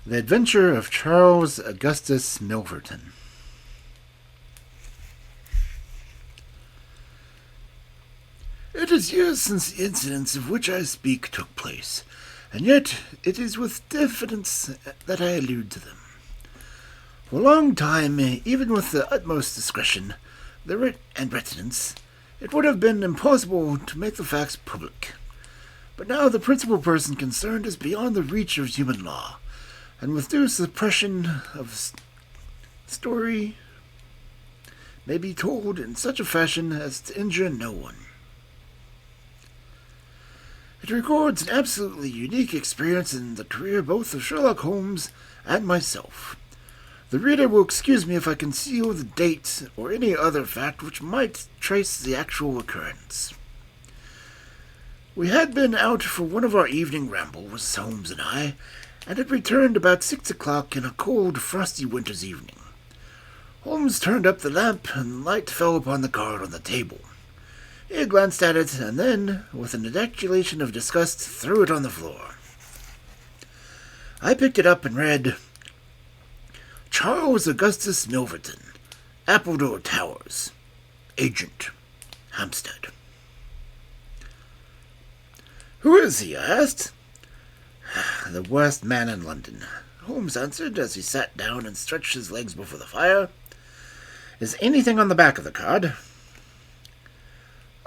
The Adventure of Charles Augustus Milverton. It is years since the incidents of which I speak took place, and yet it is with diffidence that I allude to them. For a long time, even with the utmost discretion and reticence, it would have been impossible to make the facts public. But now the principal person concerned is beyond the reach of human law, and with due suppression of story may be told in such a fashion as to injure no one. It records an absolutely unique experience in the career both of Sherlock Holmes and myself. The reader will excuse me if I conceal the date or any other fact which might trace the actual occurrence. We had been out for one of our evening rambles, Holmes and I, and had returned about 6 o'clock in a cold, frosty winter's evening. Holmes turned up the lamp, and the light fell upon the card on the table. He glanced at it, and then, with an ejaculation of disgust, threw it on the floor. I picked it up and read, Charles Augustus Milverton, Appledore Towers, Agent, Hampstead. Who is he? I asked. The worst man in London, Holmes answered as he sat down and stretched his legs before the fire. Is anything on the back of the card?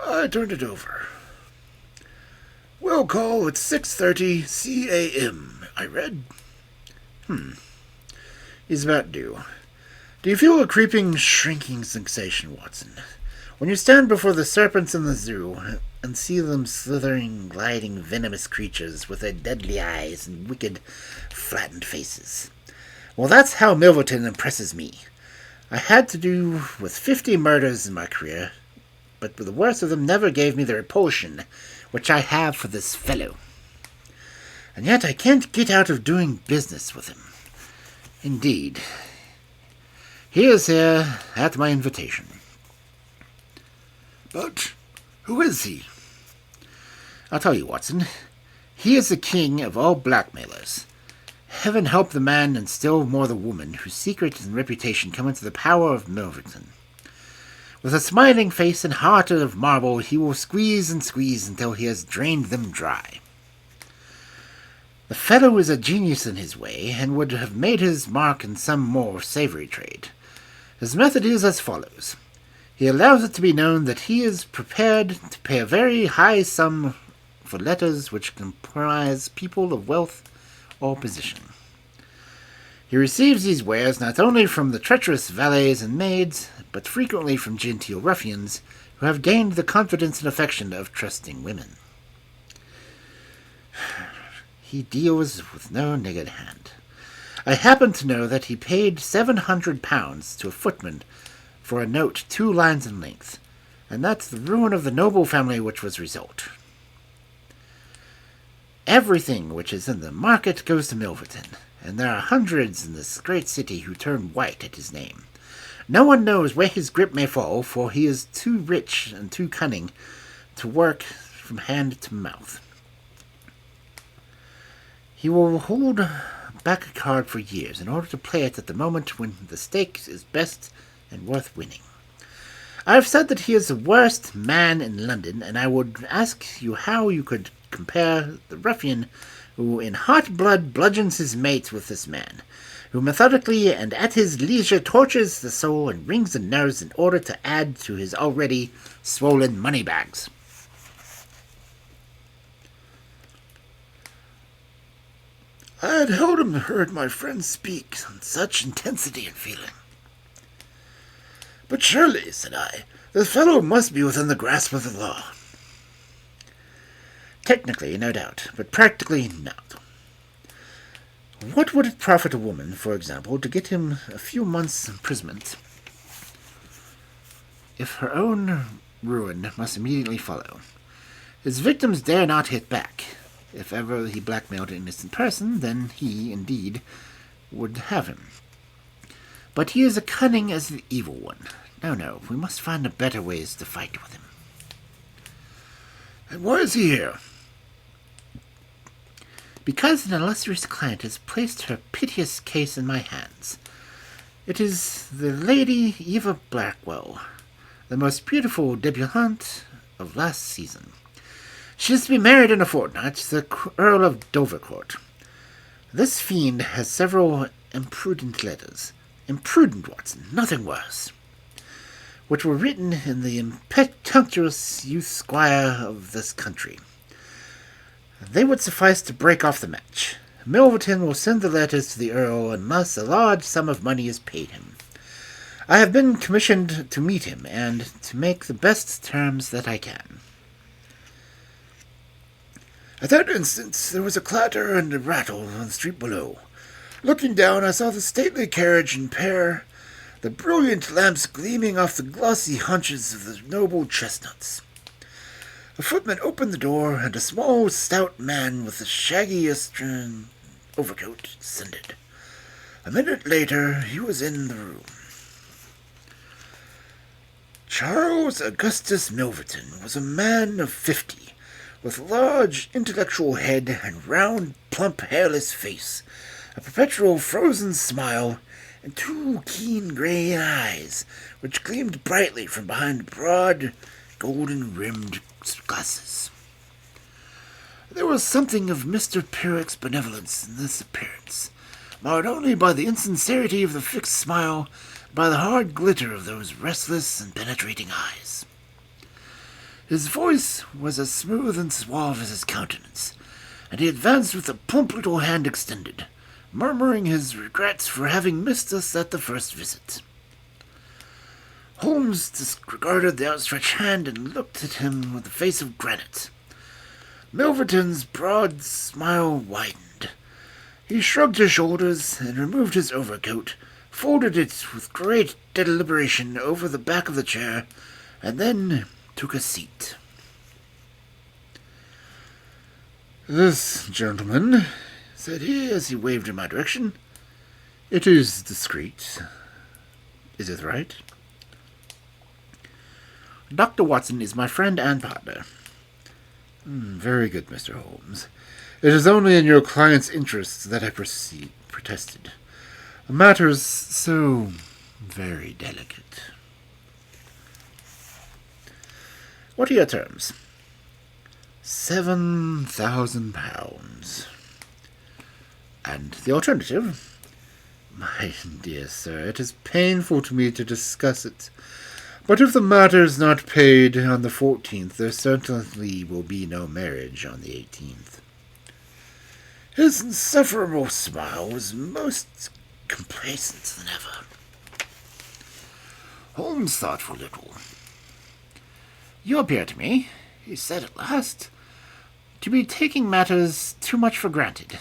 I turned it over. Will call at 6:30 c.a.m., I read. He's about due. Do you feel a creeping, shrinking sensation, Watson, when you stand before the serpents in the zoo and see them slithering, gliding, venomous creatures with their deadly eyes and wicked, flattened faces? Well, that's how Milverton impresses me. I had to do with 50 murders in my career, but the worst of them never gave me the repulsion which I have for this fellow. And yet I can't get out of doing business with him. Indeed, he is here at my invitation. But who is he? I'll tell you, Watson. He is the king of all blackmailers. Heaven help the man, and still more the woman, whose secret and reputation come into the power of Milverton. With a smiling face and heart of marble, he will squeeze and squeeze until he has drained them dry. The fellow is a genius in his way, and would have made his mark in some more savory trade. His method is as follows. He allows it to be known that he is prepared to pay a very high sum for letters which comprise people of wealth or position. He receives these wares not only from the treacherous valets and maids, but frequently from genteel ruffians who have gained the confidence and affection of trusting women. He deals with no niggard hand. I happen to know that he paid £700 to a footman for a note 2 lines in length, and that's the ruin of the noble family which was result. Everything which is in the market goes to Milverton, and there are hundreds in this great city who turn white at his name. No one knows where his grip may fall, for he is too rich and too cunning to work from hand to mouth. He will hold back a card for years in order to play it at the moment when the stake is best and worth winning. I have said that he is the worst man in London, and I would ask you how you could compare the ruffian who in hot blood bludgeons his mates with this man, who methodically and at his leisure tortures the soul and wrings the nerves in order to add to his already swollen money bags. I had seldom heard my friend speak in such intensity and feeling. But surely, said I, the fellow must be within the grasp of the law. Technically, no doubt, but practically not. What would it profit a woman, for example, to get him a few months' imprisonment if her own ruin must immediately follow? His victims dare not hit back. If ever he blackmailed an innocent person, then he, indeed, would have him. But he is as cunning as the evil one. No, we must find better ways to fight with him. And why is he here? Because an illustrious client has placed her piteous case in my hands. It is the Lady Eva Blackwell, the most beautiful debutante of last season. She is to be married in a fortnight to the Earl of Dovercourt. This fiend has several imprudent letters. Imprudent, Watson, nothing worse. Which were written in the impetuous youth squire of this country. They would suffice to break off the match. Milverton will send the letters to the Earl unless a large sum of money is paid him. I have been commissioned to meet him, and to make the best terms that I can. At that instant there was a clatter and a rattle on the street below. Looking down, I saw the stately carriage and pair, the brilliant lamps gleaming off the glossy haunches of the noble chestnuts. A footman opened the door, and a small, stout man with a shaggy Eastern overcoat descended. A minute later, he was in the room. Charles Augustus Milverton was a man of 50, with a large, intellectual head and round, plump, hairless face, a perpetual frozen smile, and two keen grey eyes, which gleamed brightly from behind broad, golden-rimmed glasses. There was something of Mr. Pirrick's benevolence in this appearance, marred only by the insincerity of the fixed smile, and by the hard glitter of those restless and penetrating eyes. His voice was as smooth and suave as his countenance, and he advanced with a plump little hand extended, murmuring his regrets for having missed us at the first visit. Holmes disregarded the outstretched hand and looked at him with a face of granite. Milverton's broad smile widened. He shrugged his shoulders and removed his overcoat, folded it with great deliberation over the back of the chair, and then took a seat. "This gentleman," said he as he waved in my direction. "It is discreet. Is it right?" "Dr. Watson is my friend and partner." "Very good, Mr. Holmes. It is only in your client's interests that I protested. Matters so very delicate." "What are your terms?" £7,000. "And the alternative?" "My dear sir, it is painful to me to discuss it. But if the matter is not paid on the 14th, there certainly will be no marriage on the 18th. His insufferable smile was most complacent than ever. Holmes thought for a little. "You appear to me," he said at last, "to be taking matters too much for granted.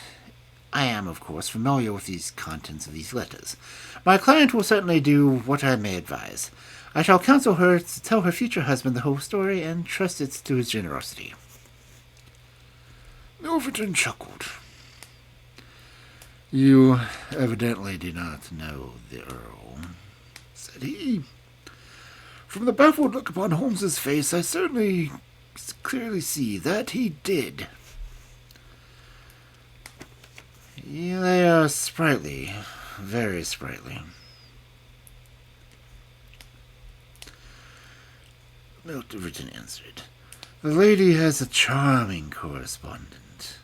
I am, of course, familiar with these contents of these letters. My client will certainly do what I may advise. I shall counsel her to tell her future husband the whole story and trust it to his generosity." Milverton chuckled. "You evidently do not know the Earl," said he. From the baffled look upon Holmes's face, I certainly clearly see that he did. "They are sprightly, very sprightly." Milverton answered. "The lady has a charming correspondent,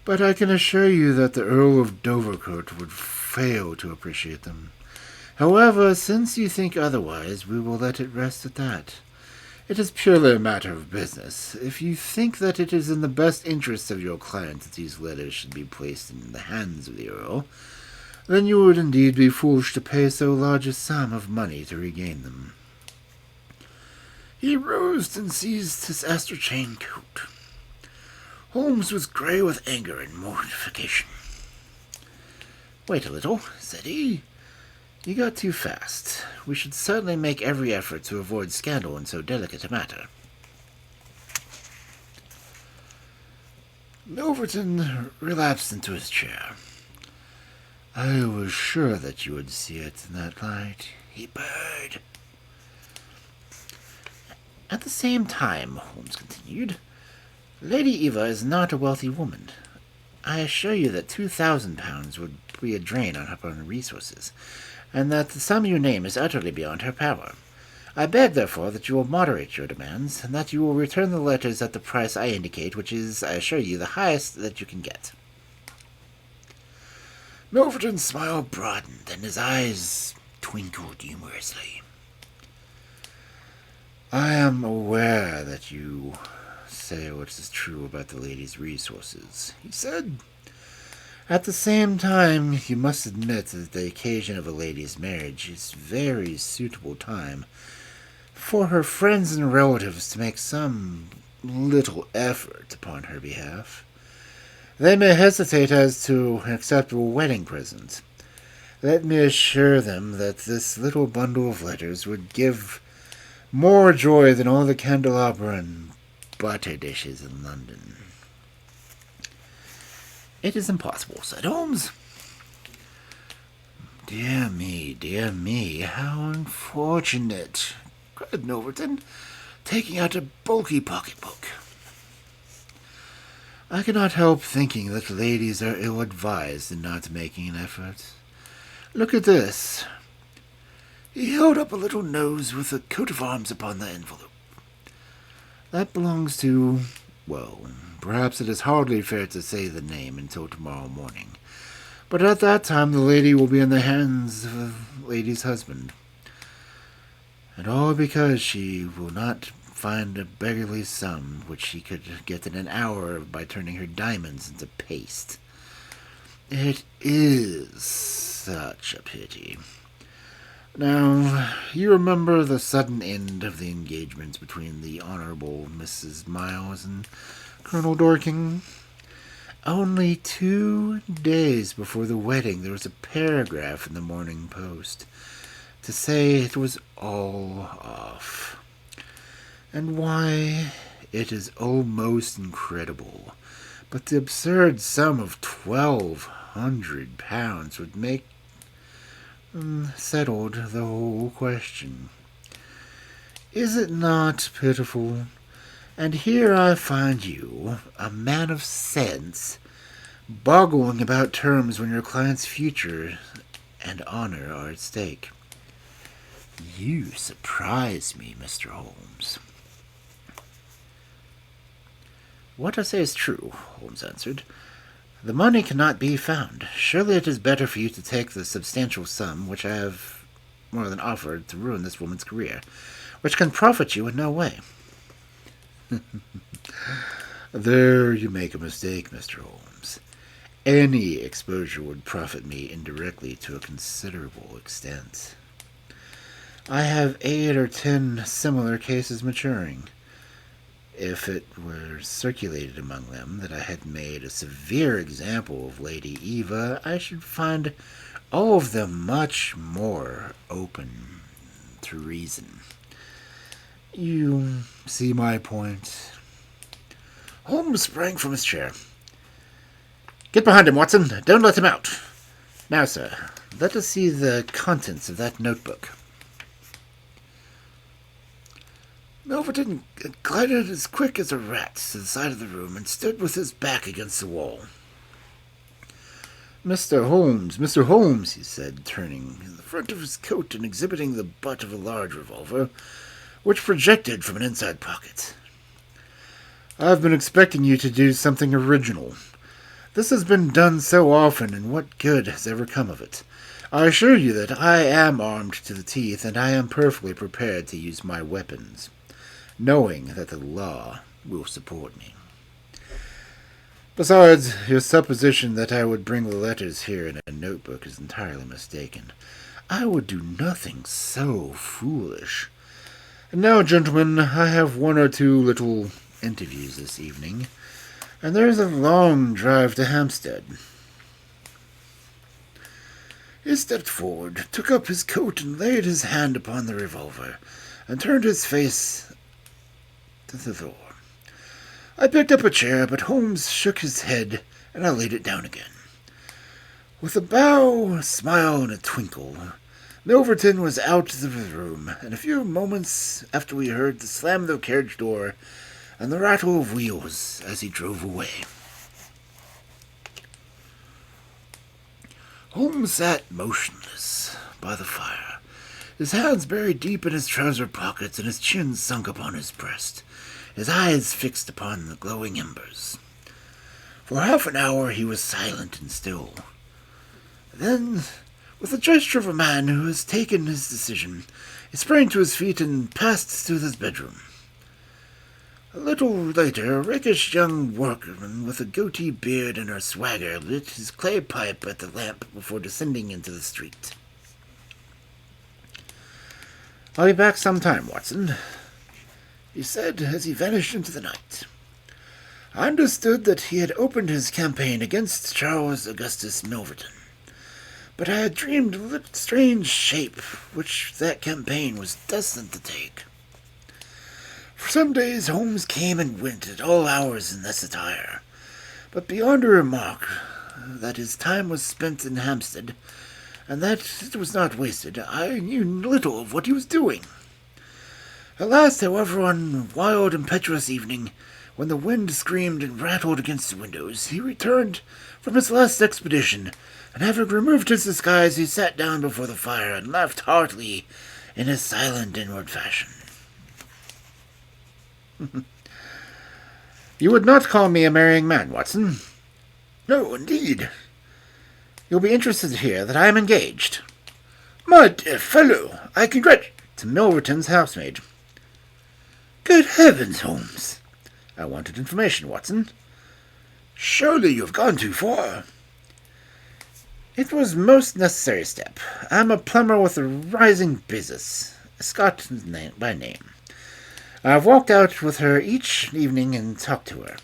but I can assure you that the Earl of Dovercourt would fail to appreciate them. However, since you think otherwise, we will let it rest at that. It is purely a matter of business. If you think that it is in the best interests of your client that these letters should be placed in the hands of the Earl, then you would indeed be foolish to pay so large a sum of money to regain them." He rose and seized his astrachan coat. Holmes was grey with anger and mortification. "Wait a little," said he. "You got too fast. We should certainly make every effort to avoid scandal in so delicate a matter." Milverton relapsed into his chair. "I was sure that you would see it in that light," he purred. "At the same time," Holmes continued, "Lady Eva is not a wealthy woman. I assure you that £2,000 would be a drain on her resources, and that the sum you name is utterly beyond her power. I beg, therefore, that you will moderate your demands, and that you will return the letters at the price I indicate, which is, I assure you, the highest that you can get." Milverton's smile broadened, and his eyes twinkled humorously. "I am aware that you say what is true about the lady's resources," he said. "At the same time, you must admit that the occasion of a lady's marriage is a very suitable time for her friends and relatives to make some little effort upon her behalf. They may hesitate as to an acceptable wedding present. Let me assure them that this little bundle of letters would give more joy than all the candelabra and butter dishes in London." "It is impossible," said Holmes. Dear me, how unfortunate," cried Milverton, taking out a bulky pocketbook. "I cannot help thinking that ladies are ill-advised in not making an effort. Look at this." He held up a little nose with a coat of arms upon the envelope. "That belongs to, well, perhaps it is hardly fair to say the name until tomorrow morning, but at that time the lady will be in the hands of a lady's husband. And all because she will not find a beggarly sum which she could get in an hour by turning her diamonds into paste. It is such a pity. Now, you remember the sudden end of the engagement between the Honourable Mrs. Miles and Colonel Dorking? Only 2 days before the wedding there was a paragraph in the Morning Post to say it was all off. And why, it is almost incredible, but the absurd sum of £1,200 would make settled the whole question. Is it not pitiful? And here I find you, a man of sense, boggling about terms when your client's future and honor are at stake. You surprise me, Mr. Holmes." "What I say is true," Holmes answered. "The money cannot be found. Surely it is better for you to take the substantial sum which I have more than offered to ruin this woman's career, which can profit you in no way." "There you make a mistake, Mr. Holmes. Any exposure would profit me indirectly to a considerable extent. I have 8 or 10 similar cases maturing. If it were circulated among them that I had made a severe example of Lady Eva, I should find all of them much more open to reason. You see my point?" Holmes sprang from his chair. "Get behind him, Watson. Don't let him out. Now, sir, let us see the contents of that notebook." Milverton glided as quick as a rat to the side of the room and stood with his back against the wall. Mr. Holmes," he said, turning in the front of his coat and exhibiting the butt of a large revolver, which projected from an inside pocket. "I've been expecting you to do something original. This has been done so often, and what good has ever come of it? I assure you that I am armed to the teeth, and I am perfectly prepared to use my weapons, knowing that the law will support me. Besides, your supposition that I would bring the letters here in a notebook is entirely mistaken. I would do nothing so foolish. And now, gentlemen, I have 1 or 2 little interviews this evening, and there is a long drive to Hampstead." He stepped forward, took up his coat, and laid his hand upon the revolver, and turned his face to the door. I picked up a chair, but Holmes shook his head, and I laid it down again. With a bow, a smile, and a twinkle, Milverton was out of the room, and a few moments after we heard the slam of the carriage door and the rattle of wheels as he drove away. Holmes sat motionless by the fire, his hands buried deep in his trouser pockets and his chin sunk upon his breast, his eyes fixed upon the glowing embers. For half an hour he was silent and still. Then, with the gesture of a man who has taken his decision, he sprang to his feet and passed to his bedroom. A little later, a rakish young workman with a goatee beard and a swagger lit his clay pipe at the lamp before descending into the street. "I'll be back some time, Watson," he said as he vanished into the night. I understood that he had opened his campaign against Charles Augustus Milverton, but I had dreamed of the strange shape which that campaign was destined to take. For some days Holmes came and went at all hours in this attire, but beyond a remark that his time was spent in Hampstead, and that it was not wasted, I knew little of what he was doing. At last, however, on a wild, impetuous evening, when the wind screamed and rattled against the windows, he returned from his last expedition, and having removed his disguise, he sat down before the fire and laughed heartily in his silent inward fashion. "You would not call me a marrying man, Watson?" "No, indeed." "You'll be interested to hear that I am engaged." "My dear fellow, I congratulate to Milverton's housemaid." "Good heavens, Holmes!" "I wanted information, Watson." "Surely you have gone too far." "It was a most necessary step. I'm a plumber with a rising business, a Scot by name. I've walked out with her each evening and talked to her.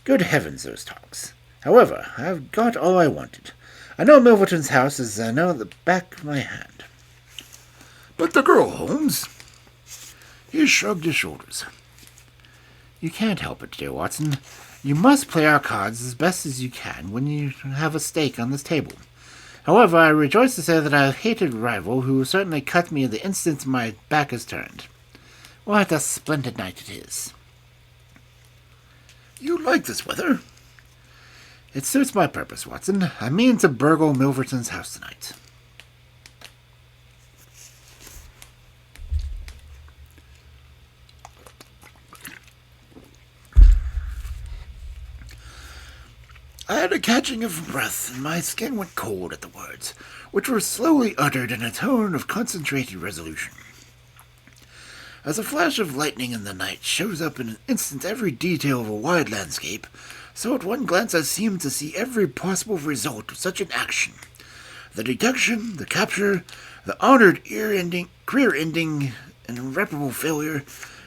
Good heavens, those talks. However, I've got all I wanted. I know Milverton's house as I know the back of my hand." "But the girl, Holmes?" He shrugged his shoulders. "You can't help it, dear Watson. You must play our cards as best as you can when you have a stake on this table. However, I rejoice to say that I hated a rival who certainly cut me the instant my back is turned. What a splendid night it is." "You like this weather?" "It suits my purpose, Watson. I mean to burgle Milverton's house tonight." I had a catching of breath, and my skin went cold at the words, which were slowly uttered in a tone of concentrated resolution. As a flash of lightning in the night shows up in an instant every detail of a wide landscape, so at one glance I seemed to see every possible result of such an action. The detection, the capture, the honored career-ending, and irreparable failure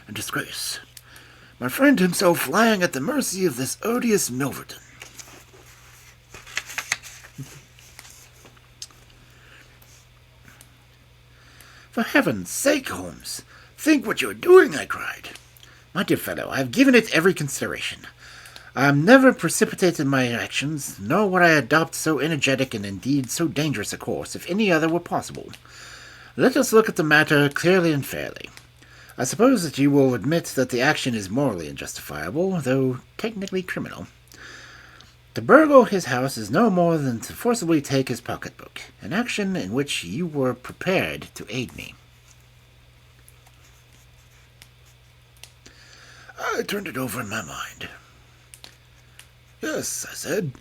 and disgrace. My friend himself lying at the mercy of this odious Milverton. "For heaven's sake, Holmes, think what you are doing," I cried. "My dear fellow, I have given it every consideration. I am never precipitate in my actions, nor would I adopt so energetic and indeed so dangerous a course if any other were possible. Let us look at the matter clearly and fairly. I suppose that you will admit that the action is morally unjustifiable, though technically criminal. To burgle his house is no more than to forcibly take his pocketbook, an action in which you were prepared to aid me." I turned it over in my mind. "Yes," I said,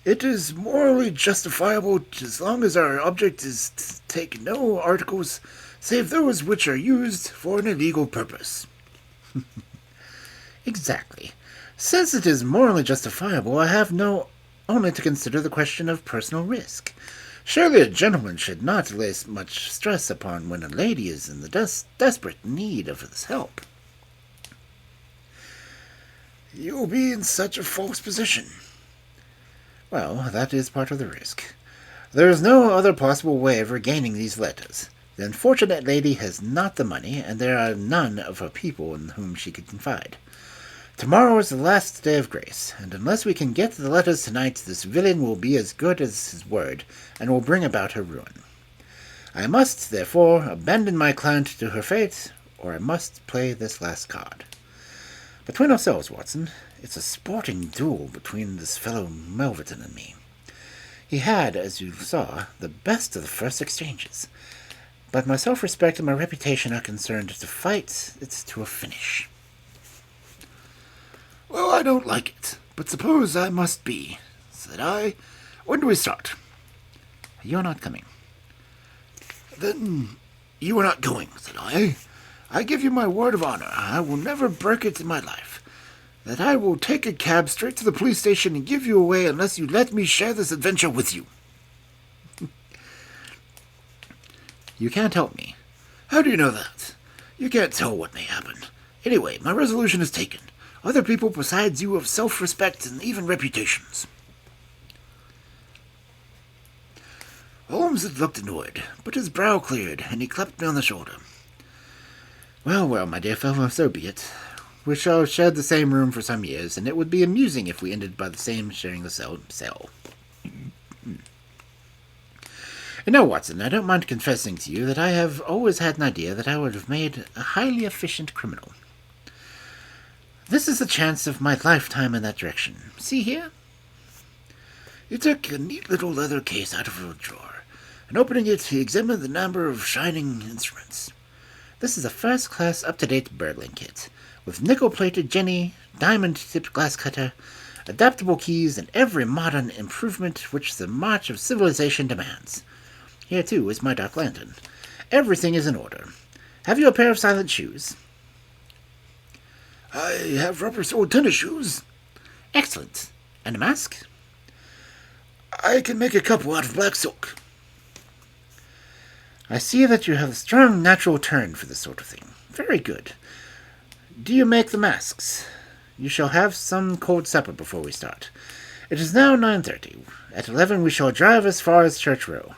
"it is morally justifiable as long as our object is to take no articles save those which are used for an illegal purpose." "Exactly. Since it is morally justifiable, I have only to consider the question of personal risk. Surely a gentleman should not lay much stress upon when a lady is in the desperate need of his help." "You will be in such a false position." "Well, that is part of the risk. There is no other possible way of regaining these letters. The unfortunate lady has not the money, and there are none of her people in whom she could confide. Tomorrow is the last day of grace, and unless we can get the letters tonight, this villain will be as good as his word, and will bring about her ruin. I must, therefore, abandon my client to her fate, or I must play this last card. Between ourselves, Watson, it's a sporting duel between this fellow Milverton and me. He had, as you saw, the best of the first exchanges. But my self-respect and my reputation are concerned to fight it to a finish. Well, I don't like it, but suppose I must be, said I. When do we start? You're not coming. Then you are not going, said I. I give you my word of honor, I will never break it in my life, that I will take a cab straight to the police station and give you away unless you let me share this adventure with you. You can't help me. How do you know that? You can't tell what may happen. Anyway, my resolution is taken. Other people besides you have self-respect and even reputations. Holmes had looked annoyed, but his brow cleared, and he clapped me on the shoulder. Well, well, my dear fellow, so be it. We shall share the same room for some years, and it would be amusing if we ended by the same sharing the cell. And now, Watson, I don't mind confessing to you that I have always had an idea that I would have made a highly efficient criminal. This is the chance of my lifetime in that direction. See here? He took a neat little leather case out of a drawer, and opening it, he examined the number of shining instruments. This is a first-class, up-to-date burgling kit, with nickel-plated jenny, diamond-tipped glass cutter, adaptable keys, and every modern improvement which the march of civilization demands. Here, too, is my dark lantern. Everything is in order. Have you a pair of silent shoes? I have rubber-soled tennis shoes. Excellent. And a mask? I can make a couple out of black silk. I see that you have a strong natural turn for this sort of thing. Very good. Do you make the masks? You shall have some cold supper before we start. It is now 9:30. At 11 we shall drive as far as Church Row.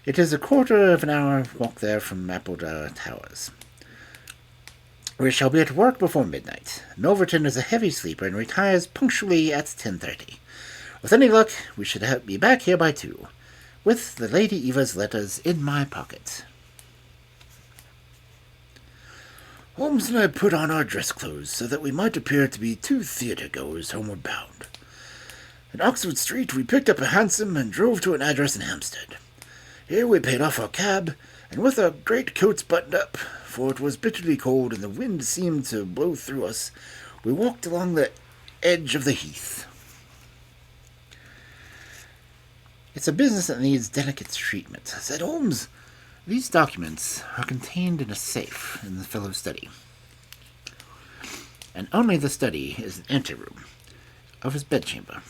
It is a quarter of an hour walk there from Appledore Towers. We shall be at work before midnight. Milverton is a heavy sleeper and retires punctually at 10:30. With any luck, we should be back here by 2, with the Lady Eva's letters in my pocket. Holmes and I put on our dress clothes so that we might appear to be 2 theatre-goers homeward bound. In Oxford Street, we picked up a hansom and drove to an address in Hampstead. Here we paid off our cab, and with our great coats buttoned up, for it was bitterly cold and the wind seemed to blow through us, we walked along the edge of the heath. It's a business that needs delicate treatment, said Holmes. These documents are contained in a safe in the fellow's study. And only the study is an anteroom of his bedchamber.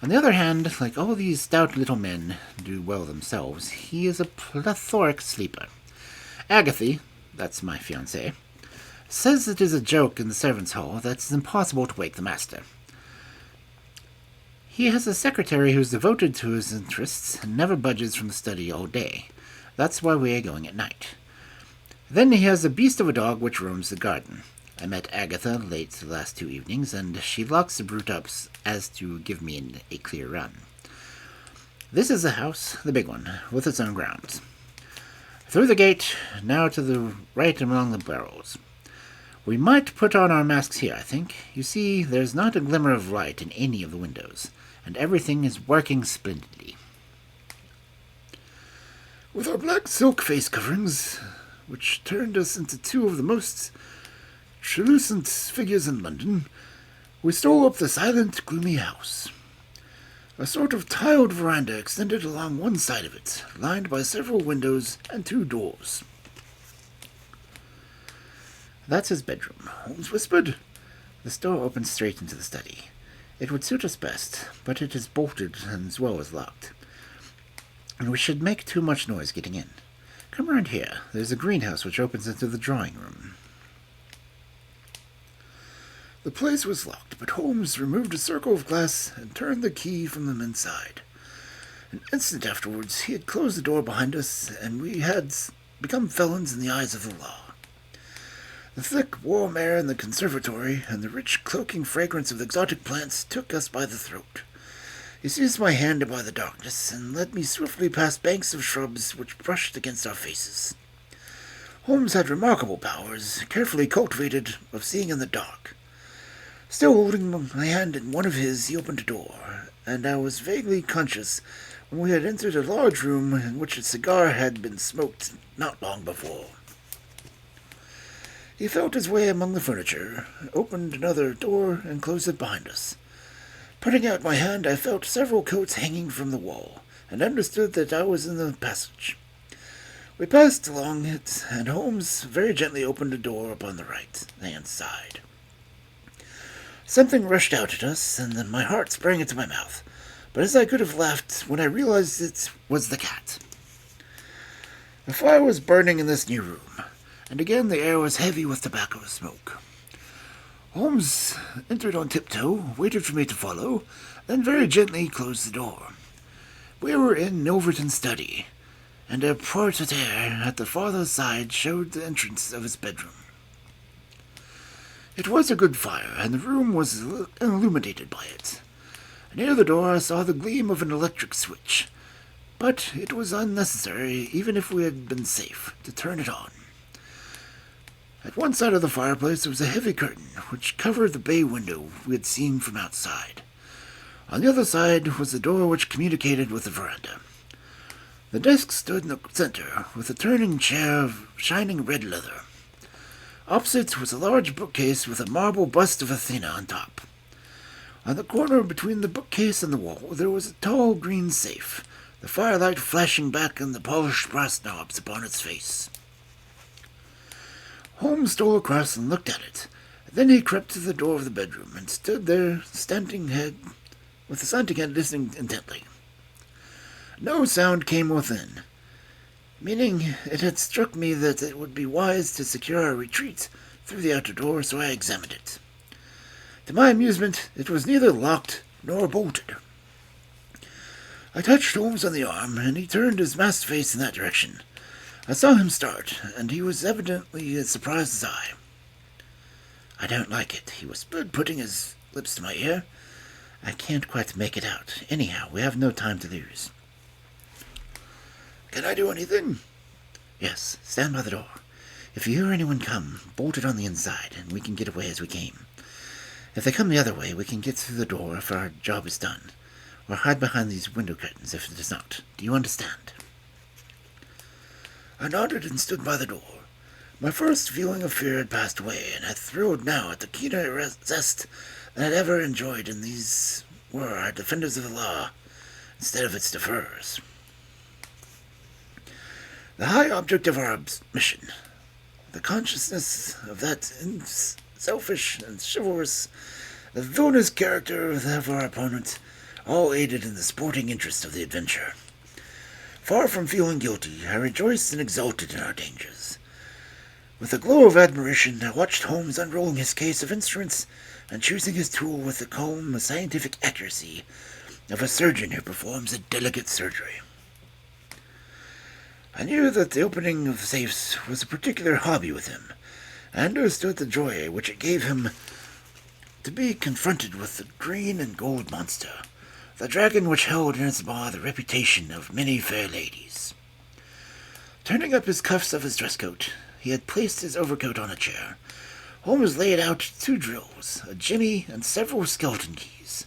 On the other hand, like all these stout little men do well themselves, he is a plethoric sleeper. Agatha, that's my fiancée, says it is a joke in the servants' hall that it's impossible to wake the master. He has a secretary who's devoted to his interests and never budges from the study all day. That's why we are going at night. Then he has a beast of a dog which roams the garden. I met Agatha late the last 2 evenings, and she locks the brute up as to give me a clear run. This is the house, the big one, with its own grounds. Through the gate, now to the right among the barrels. We might put on our masks here, I think. You see, there's not a glimmer of light in any of the windows, and everything is working splendidly. With our black silk face coverings, which turned us into 2 of the most translucent figures in London, we stole up the silent, gloomy house. A sort of tiled veranda extended along one side of it, lined by several windows and 2 doors. That's his bedroom, Holmes whispered. The door opens straight into the study. It would suit us best, but it is bolted as well as locked. And we should make too much noise getting in. Come around here. There's a greenhouse which opens into the drawing room. The place was locked, but Holmes removed a circle of glass and turned the key from them inside. An instant afterwards, he had closed the door behind us, and we had become felons in the eyes of the law. The thick, warm air in the conservatory and the rich, cloaking fragrance of the exotic plants took us by the throat. He seized my hand by the darkness and led me swiftly past banks of shrubs which brushed against our faces. Holmes had remarkable powers, carefully cultivated, of seeing in the dark. Still holding my hand in one of his, he opened a door, and I was vaguely conscious when we had entered a large room in which a cigar had been smoked not long before. He felt his way among the furniture, opened another door, and closed it behind us. Putting out my hand, I felt several coats hanging from the wall, and understood that I was in the passage. We passed along it, and Holmes very gently opened a door upon the right-hand side. Something rushed out at us, and then my heart sprang into my mouth, but as I could have laughed when I realized it was the cat. A fire was burning in this new room, and again the air was heavy with tobacco smoke. Holmes entered on tiptoe, waited for me to follow, then very gently closed the door. We were in Milverton's study, and a portiere at the farther side showed the entrance of his bedroom. It was a good fire, and the room was illuminated by it. Near the door I saw the gleam of an electric switch, but it was unnecessary, even if we had been safe, to turn it on. At one side of the fireplace there was a heavy curtain, which covered the bay window we had seen from outside. On the other side was the door which communicated with the veranda. The desk stood in the center, with a turning chair of shining red leather. Opposite was a large bookcase with a marble bust of Athena on top. On the corner between the bookcase and the wall there was a tall green safe, the firelight flashing back on the polished brass knobs upon its face. Holmes stole across and looked at it. Then he crept to the door of the bedroom and stood there, slanting head, listening intently. No sound came within, meaning it had struck me that it would be wise to secure our retreat through the outer door, so I examined it. To my amusement, it was neither locked nor bolted. I touched Holmes on the arm, and he turned his masked face in that direction. I saw him start, and he was evidently as surprised as I. "I don't like it," he whispered, putting his lips to my ear. "I can't quite make it out. Anyhow, we have no time to lose." "Can I do anything?" "Yes, stand by the door. If you hear anyone come, bolt it on the inside, and we can get away as we came. If they come the other way, we can get through the door if our job is done, or hide behind these window curtains if it is not. Do you understand?" I nodded and stood by the door. My first feeling of fear had passed away, and I thrilled now at the keener zest than I had ever enjoyed in these were our defenders of the law instead of its deferrers. The high object of our mission, the consciousness of that selfish and chivalrous, the villainous character of our opponent, all aided in the sporting interest of the adventure. Far from feeling guilty, I rejoiced and exulted in our dangers. With a glow of admiration, I watched Holmes unrolling his case of instruments and choosing his tool with the calm, scientific accuracy of a surgeon who performs a delicate surgery. I knew that the opening of safes was a particular hobby with him, and understood the joy which it gave him to be confronted with the green and gold monster, the dragon which held in its maw the reputation of many fair ladies. Turning up his cuffs of his dress coat, he had placed his overcoat on a chair. Holmes laid out 2 drills, a jimmy, and several skeleton keys.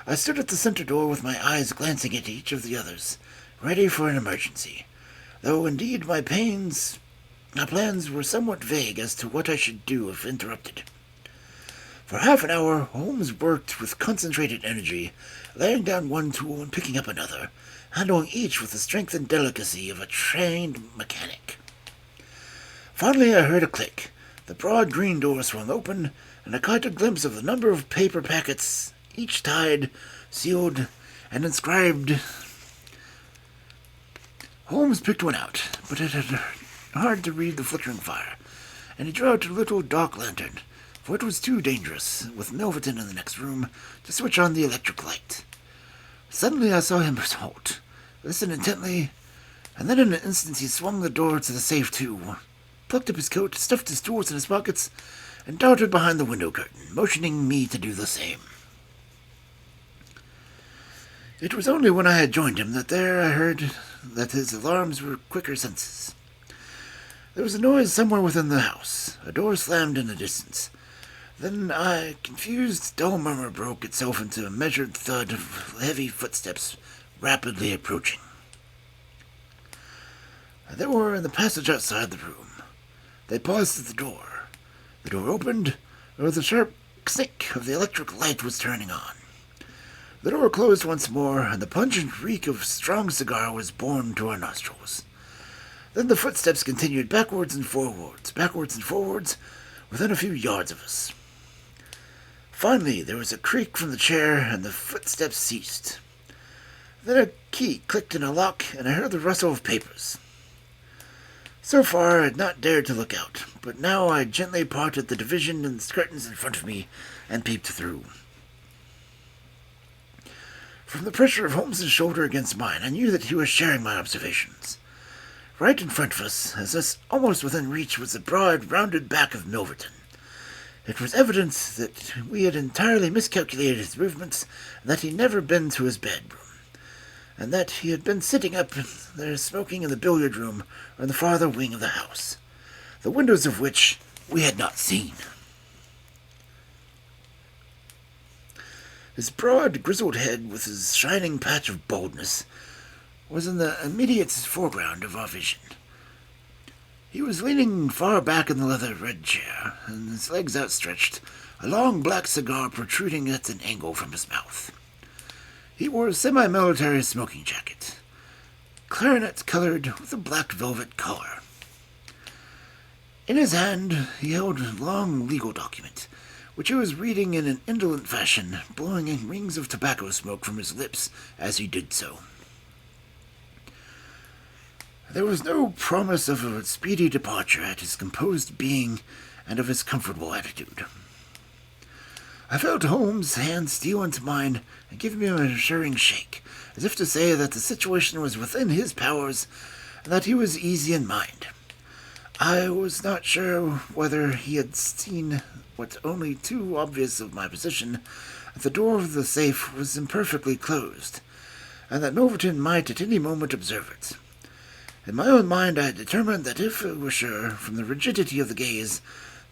I stood at the center door with my eyes glancing at each of the others, ready for an emergency, though indeed my plans were somewhat vague as to what I should do if interrupted. For half an hour, Holmes worked with concentrated energy, laying down one tool and picking up another, handling each with the strength and delicacy of a trained mechanic. Finally I heard a click. The broad green door swung open, and I caught a glimpse of a number of paper packets, each tied, sealed, and inscribed. Holmes picked one out, but it had hard to read the flickering fire, and he drew out a little dark lantern, for it was too dangerous, with Milverton in the next room, to switch on the electric light. Suddenly I saw him halt, listen intently, and then in an instant he swung the door to the safe too, plucked up his coat, stuffed his tools in his pockets, and darted behind the window curtain, motioning me to do the same. It was only when I had joined him that I heard that his alarms were quicker senses. There was a noise somewhere within the house. A door slammed in the distance. Then a confused, dull murmur broke itself into a measured thud of heavy footsteps rapidly approaching. They were in the passage outside the room. They paused at the door. The door opened, and with a sharp snick of the electric light was turning on. The door closed once more, and the pungent reek of strong cigar was borne to our nostrils. Then the footsteps continued backwards and forwards, within a few yards of us. Finally, there was a creak from the chair, and the footsteps ceased. Then a key clicked in a lock, and I heard the rustle of papers. So far, I had not dared to look out, but now I gently parted the division and curtains in front of me and peeped through. From the pressure of Holmes's shoulder against mine, I knew that he was sharing my observations. Right in front of us, as us almost within reach, was the broad, rounded back of Milverton. It was evident that we had entirely miscalculated his movements, and that he had never been to his bedroom, and that he had been sitting up there smoking in the billiard room or in the farther wing of the house, the windows of which we had not seen. His broad, grizzled head, with his shining patch of baldness, was in the immediate foreground of our vision. He was leaning far back in the leather-red chair, and his legs outstretched, a long black cigar protruding at an angle from his mouth. He wore a semi-military smoking jacket, clarinet-colored with a black velvet collar. In his hand he held a long legal document, which he was reading in an indolent fashion, blowing in rings of tobacco smoke from his lips as he did so. There was no promise of a speedy departure at his composed being and of his comfortable attitude. I felt Holmes' hand steal into mine and give me an assuring shake, as if to say that the situation was within his powers and that he was easy in mind. I was not sure whether he had seen what only too obvious of my position, that the door of the safe was imperfectly closed, and that Milverton might at any moment observe it. In my own mind I determined that if I were sure, from the rigidity of the gaze,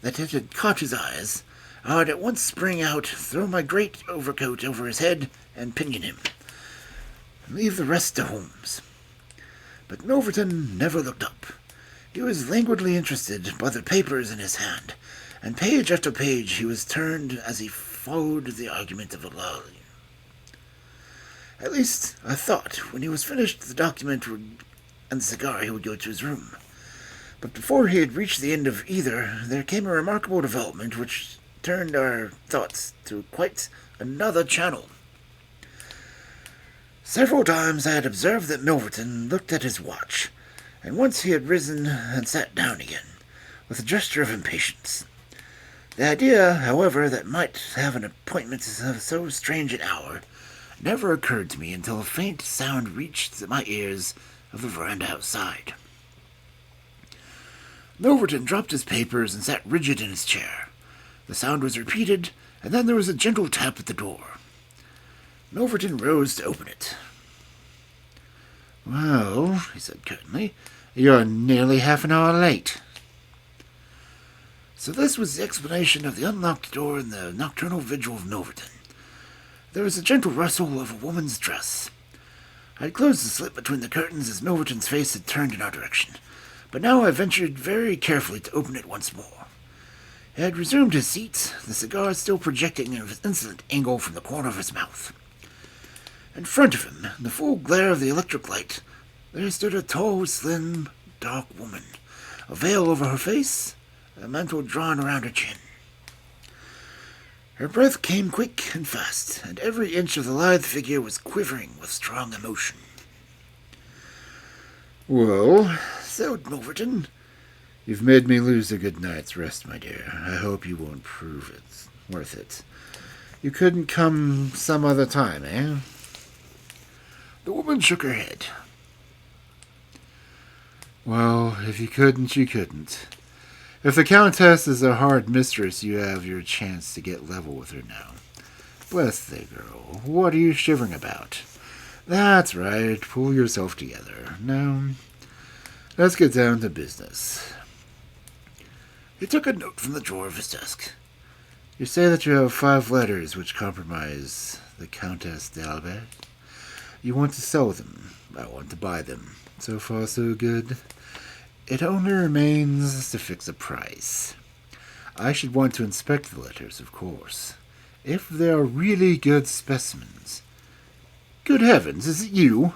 that it had caught his eyes, I would at once spring out, throw my great overcoat over his head, and pinion him, and leave the rest to Holmes. But Milverton never looked up. He was languidly interested by the papers in his hand, and page after page he was turned as he followed the argument of a lawyer. At least, I thought, when he was finished the document and the cigar, he would go to his room. But before he had reached the end of either, there came a remarkable development which turned our thoughts to quite another channel. Several times I had observed that Milverton looked at his watch, and once he had risen and sat down again, with a gesture of impatience. The idea, however, that might have an appointment of so strange an hour never occurred to me until a faint sound reached my ears of the veranda outside. Milverton dropped his papers and sat rigid in his chair. The sound was repeated, and then there was a gentle tap at the door. Milverton rose to open it. "Well," he said curtly, "you're nearly half an hour late." So this was the explanation of the unlocked door in the nocturnal vigil of Milverton. There was a gentle rustle of a woman's dress. I had closed the slit between the curtains as Milverton's face had turned in our direction, but now I ventured very carefully to open it once more. He had resumed his seat, the cigar still projecting in an insolent angle from the corner of his mouth. In front of him, in the full glare of the electric light, there stood a tall, slim, dark woman, a veil over her face, a mantle drawn around her chin. Her breath came quick and fast, and every inch of the lithe figure was quivering with strong emotion. "Well," said Milverton, "you've made me lose a good night's rest, my dear. I hope you won't prove it worth it. You couldn't come some other time, eh?" The woman shook her head. "Well, if you couldn't, you couldn't. If the Countess is a hard mistress, you have your chance to get level with her now. Bless the girl. What are you shivering about? That's right. Pull yourself together. Now, let's get down to business." He took a note from the drawer of his desk. You say that you have 5 letters which compromise the Countess d'Albert. You want to sell them. I want to buy them. So far, so good. It only remains to fix a price. I should want to inspect the letters, of course. If they are really good specimens. Good heavens, is it you?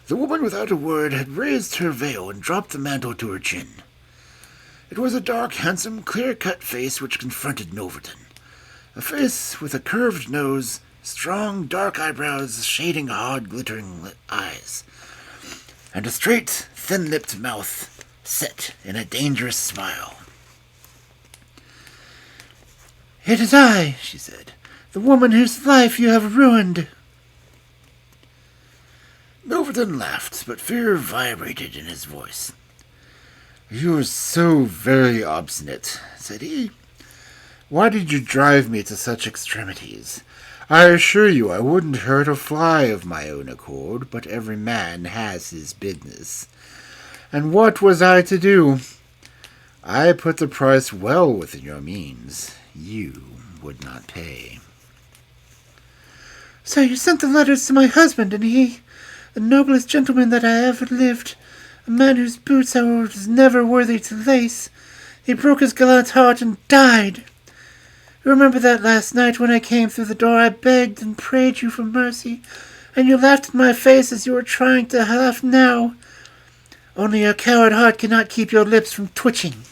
The woman without a word had raised her veil and dropped the mantle to her chin. It was a dark, handsome, clear-cut face which confronted Milverton. A face with a curved nose, strong, dark eyebrows shading hard, glittering eyes, and a straight, thin-lipped mouth set in a dangerous smile. "It is I," she said, "the woman whose life you have ruined." Milverton laughed, but fear vibrated in his voice. "You are so very obstinate," said he. "Why did you drive me to such extremities? I assure you I wouldn't hurt a fly of my own accord, but every man has his business. And what was I to do? I put the price well within your means. You would not pay." "So you sent the letters to my husband, and he, the noblest gentleman that I ever lived, a man whose boots I was never worthy to lace, he broke his gallant heart and died. You remember that last night when I came through the door I begged and prayed you for mercy, and you laughed in my face as you were trying to laugh now. Only your coward heart cannot keep your lips from twitching.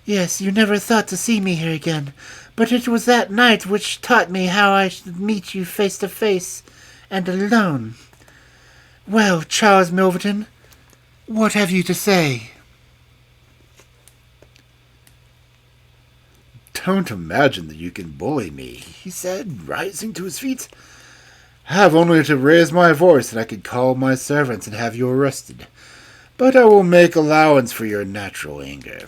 Yes, you never thought to see me here again, but it was that night which taught me how I should meet you face to face, and alone. Well, Charles Milverton, what have you to say?" "Don't imagine that you can bully me," he said, rising to his feet. "I have only to raise my voice and I could call my servants and have you arrested. But I will make allowance for your natural anger.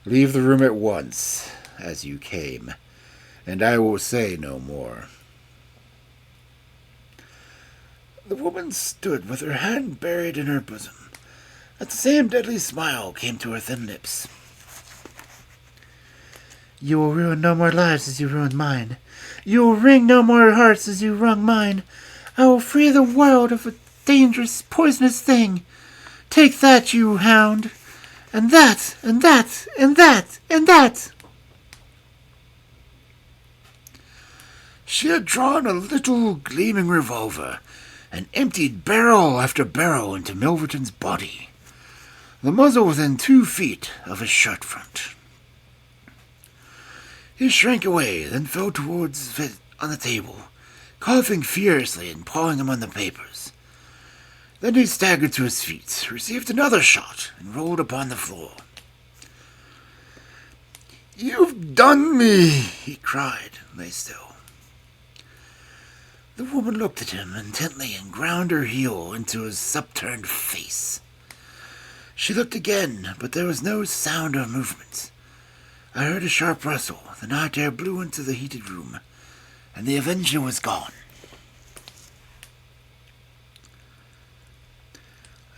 Leave the room at once, as you came, and I will say no more." The woman stood with her hand buried in her bosom. At the same deadly smile came to her thin lips. "You will ruin no more lives as you ruined mine. You will wring no more hearts as you wrung mine. I will free the world of a dangerous, poisonous thing. Take that, you hound, and that, and that, and that, and that." She had drawn a little gleaming revolver and emptied barrel after barrel into Milverton's body, the muzzle within 2 feet of his shirt front. He shrank away, then fell towards it on the table, coughing furiously and pawing among the papers. Then he staggered to his feet, received another shot, and rolled upon the floor. "You've done me!" he cried, and lay still. The woman looked at him intently and ground her heel into his upturned face. She looked again, but there was no sound or movement. I heard a sharp rustle, the night air blew into the heated room, and the avenger was gone.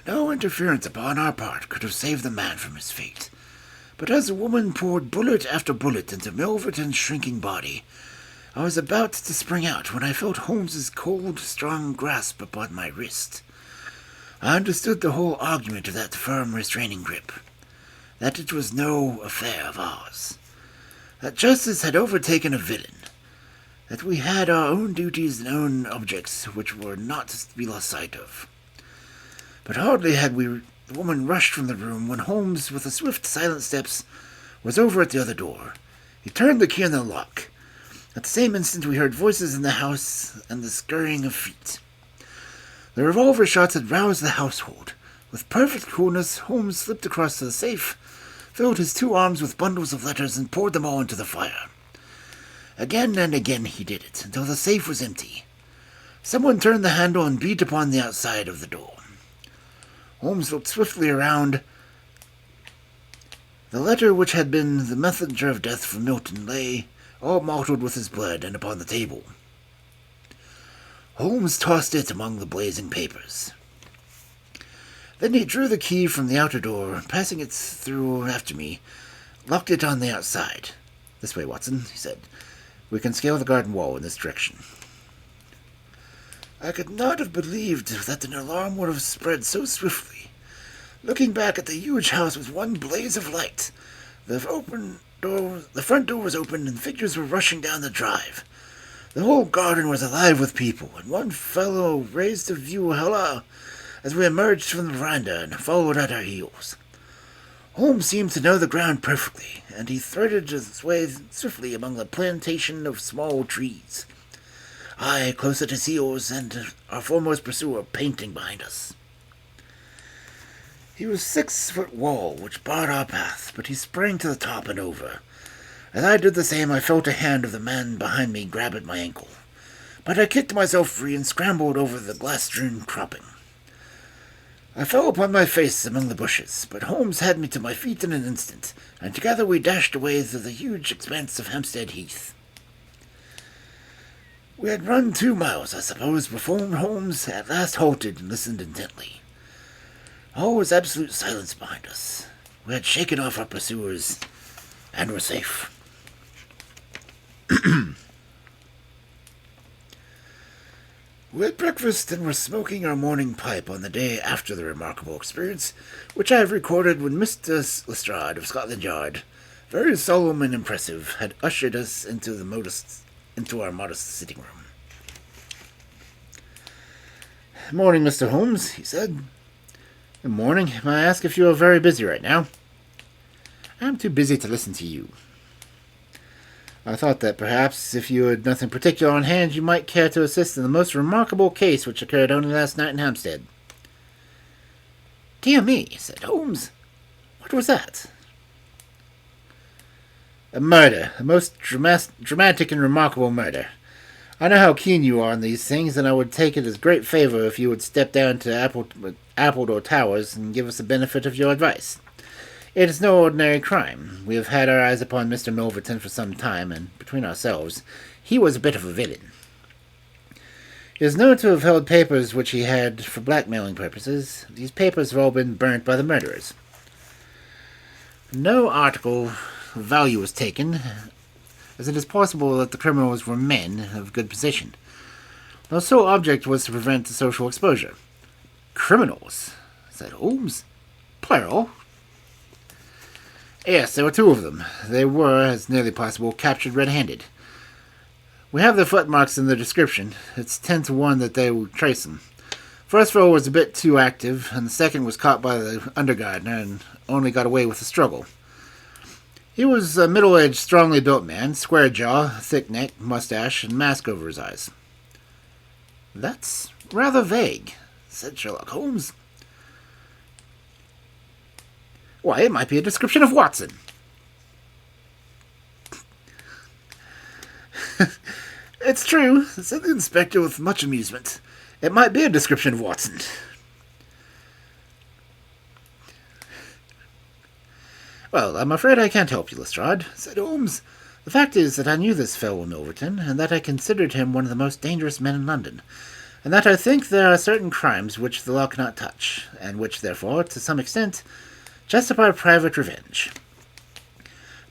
No interference upon our part could have saved the man from his fate, but as the woman poured bullet after bullet into Milverton's shrinking body, I was about to spring out when I felt Holmes's cold, strong grasp upon my wrist. I understood the whole argument of that firm, restraining grip. That it was no affair of ours. That justice had overtaken a villain. That we had our own duties and own objects which were not to be lost sight of. But hardly had the woman rushed from the room when Holmes, with the swift, silent steps, was over at the other door. He turned the key in the lock. At the same instant we heard voices in the house and the scurrying of feet. The revolver shots had roused the household. With perfect coolness, Holmes slipped across to the safe, filled his 2 arms with bundles of letters, and poured them all into the fire. Again and again he did it, until the safe was empty. Someone turned the handle and beat upon the outside of the door. Holmes looked swiftly around. The letter which had been the messenger of death from Milton lay, all mottled with his blood, and upon the table. Holmes tossed it among the blazing papers. Then he drew the key from the outer door, passing it through after me, locked it on the outside. This way, Watson, he said. We can scale the garden wall in this direction. I could not have believed that an alarm would have spread so swiftly. Looking back at the huge house was one blaze of light. The front door was open, and figures were rushing down the drive. The whole garden was alive with people, and one fellow raised a view halloo as we emerged from the veranda and followed at our heels. Holmes seemed to know the ground perfectly, and he threaded his way swiftly among the plantation of small trees. I, close at his heels, and our foremost pursuer panting behind us. He was 6-foot wall which barred our path, but he sprang to the top and over. As I did the same, I felt a hand of the man behind me grab at my ankle, but I kicked myself free and scrambled over the glass-strewn cropping. I fell upon my face among the bushes, but Holmes had me to my feet in an instant, and together we dashed away through the huge expanse of Hampstead Heath. We had run 2 miles, I suppose, before Holmes at last halted and listened intently. All was absolute silence behind us. We had shaken off our pursuers, and were safe. We had breakfast and were smoking our morning pipe on the day after the remarkable experience, which I have recorded when Mr. Lestrade of Scotland Yard, very solemn and impressive, had ushered us into our modest sitting room. Morning, Mr. Holmes, he said. Good morning. May I ask if you are very busy right now? I'm too busy to listen to you. I thought that perhaps, if you had nothing particular on hand, you might care to assist in the most remarkable case which occurred only last night in Hampstead. Dear me, said Holmes. What was that? A murder. A most dramatic and remarkable murder. I know how keen you are on these things, and I would take it as great favor if you would step down to Appledore Towers and give us the benefit of your advice. It is no ordinary crime. We have had our eyes upon Mr. Milverton for some time, and, between ourselves, he was a bit of a villain. He is known to have held papers which he had for blackmailing purposes. These papers have all been burnt by the murderers. No article of value was taken, as it is possible that the criminals were men of good position. Their sole object was to prevent the social exposure. Criminals, said Holmes. Plural? Yes, there were 2 of them. They were, as nearly possible, captured red-handed. We have their footmarks in the description. It's 10 to 1 that they will trace them. First fellow was a bit too active, and the second was caught by the undergardener and only got away with a struggle. He was a middle-aged, strongly built man, square jaw, thick neck, mustache, and mask over his eyes. That's rather vague, said Sherlock Holmes. Why, it might be a description of Watson. It's true, said the inspector with much amusement. It might be a description of Watson. Well, I'm afraid I can't help you, Lestrade, said Holmes. The fact is that I knew this fellow Milverton, and that I considered him one of the most dangerous men in London, and that I think there are certain crimes which the law cannot touch, and which, therefore, to some extent, justify private revenge.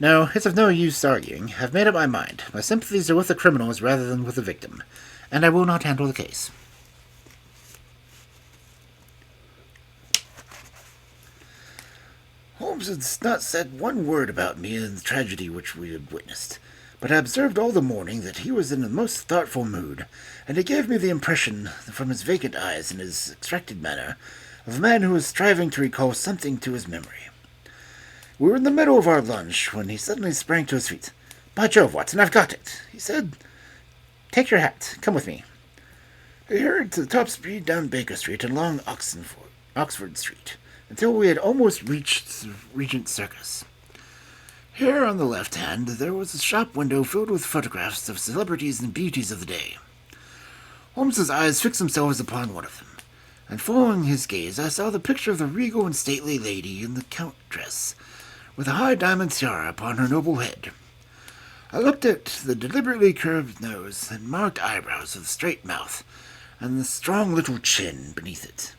No, it's of no use arguing. I've made up my mind. My sympathies are with the criminals rather than with the victim, and I will not handle the case. Holmes had not said one word about me in the tragedy which we had witnessed, but I observed all the morning that he was in a most thoughtful mood, and he gave me the impression, from his vacant eyes and his extracted manner, of a man who was striving to recall something to his memory. We were in the middle of our lunch when he suddenly sprang to his feet. "By Jove, Watson, I've got it," he said. "Take your hat. Come with me." We hurried to the top speed down Baker Street and along Oxford Street, until we had almost reached Regent Circus. Here on the left hand there was a shop window filled with photographs of celebrities and beauties of the day. Holmes's eyes fixed themselves upon one of them, and following his gaze I saw the picture of the regal and stately lady in the count dress, with a high diamond tiara upon her noble head. I looked at the deliberately curved nose and marked eyebrows of the straight mouth, and the strong little chin beneath it.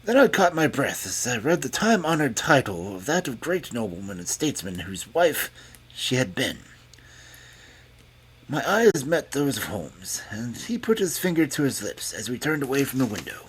Then I caught my breath as I read the time-honored title of that of great nobleman and statesman whose wife she had been. My eyes met those of Holmes, and he put his finger to his lips as we turned away from the window.